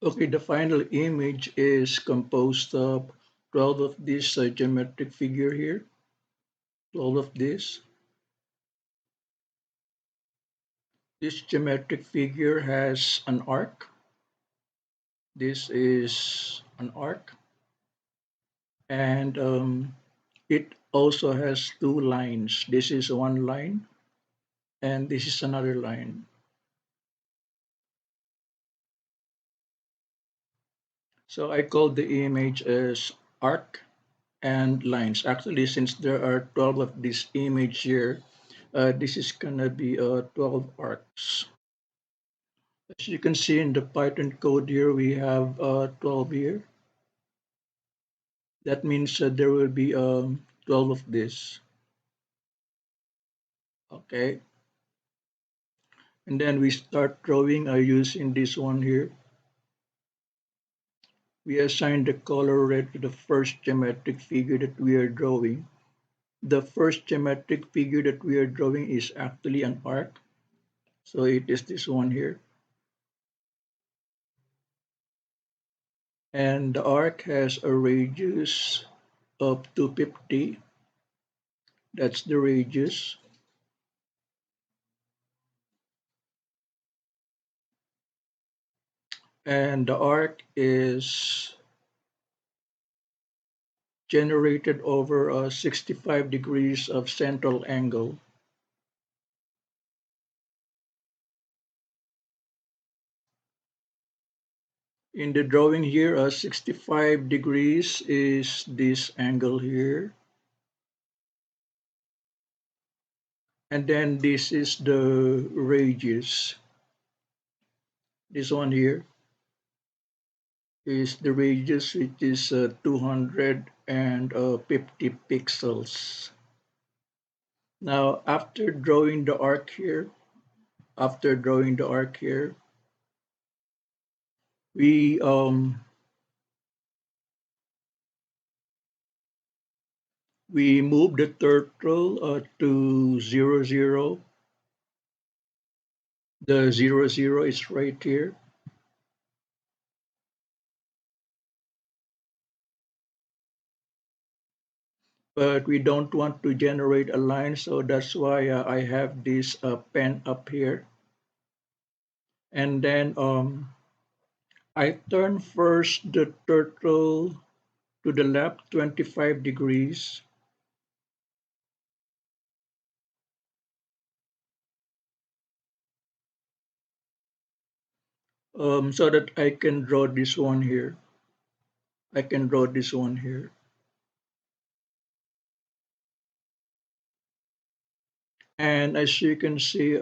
Okay, the final image is composed of 12 of this geometric figure here, 12 of this. This geometric figure has an arc. This is an arc. And it also has two lines. This is one line, and this is another line. So I call the image as arc and lines. Actually, since there are 12 of this image here, this is gonna be 12 arcs. As you can see in the Python code here, we have 12 here. That means there will be 12 of this. Okay. And then we start drawing using this one here. We assign the color red to the first geometric figure that we are drawing. The first geometric figure that we are drawing is actually an arc. So it is this one here. And the arc has a radius of 250. That's the radius. And the arc is generated over 65 degrees of central angle. In the drawing here, 65 degrees is this angle here. And then this is the radius. This one here is the radius, which is 250 pixels. Now, after drawing the arc here, we we move the turtle to 0, 0. The 0, 0 is right here. But we don't want to generate a line, so that's why I have this pen up here. And then I turn first the turtle To the left 25 degrees, so that I can draw this one here. I can draw this one here. And as you can see,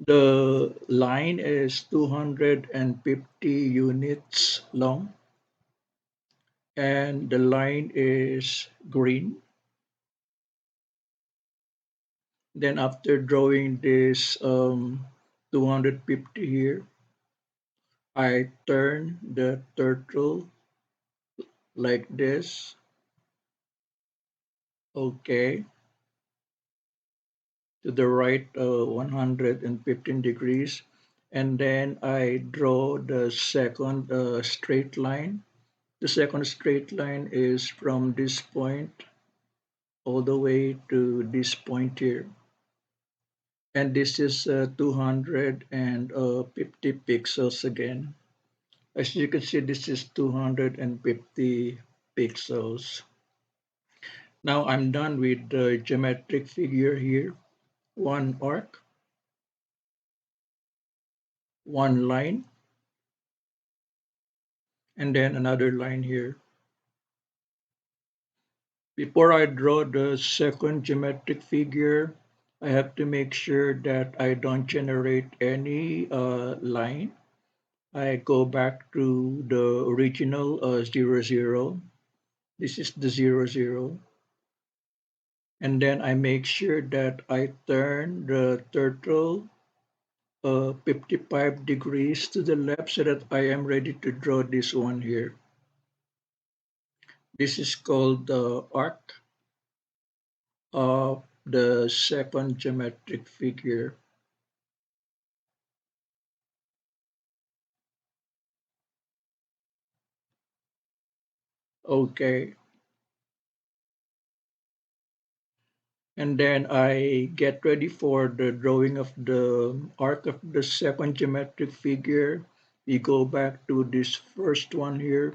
the line is 250 units long, and the line is green. Then after drawing this 250 here, I turn the turtle like this. Okay, to the right 115 degrees. And then I draw the second straight line. The second straight line is from this point all the way to this point here. And this is 250 pixels again. As you can see, this is 250 pixels. Now I'm done with the geometric figure here. One arc, one line, and then another line here. Before I draw the second geometric figure, I have to make sure that I don't generate any line. I go back to the original 0, 0. This is the 0, 0. And then I make sure that I turn the turtle 55 degrees to the left so that I am ready to draw this one here. This is called the arc of the second geometric figure. Okay, and then I get ready for the drawing of the arc of the second geometric figure. We go back to this first one here,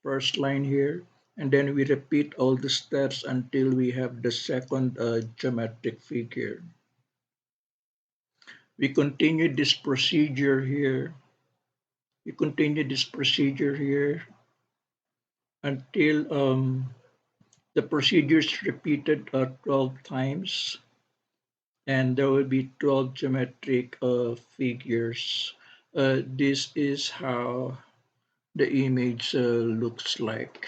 first line here, and then we repeat all the steps until we have the second geometric figure. We continue this procedure here. We continue this procedure here until the procedure is repeated 12 times, and there will be 12 geometric figures. This is how the image looks like.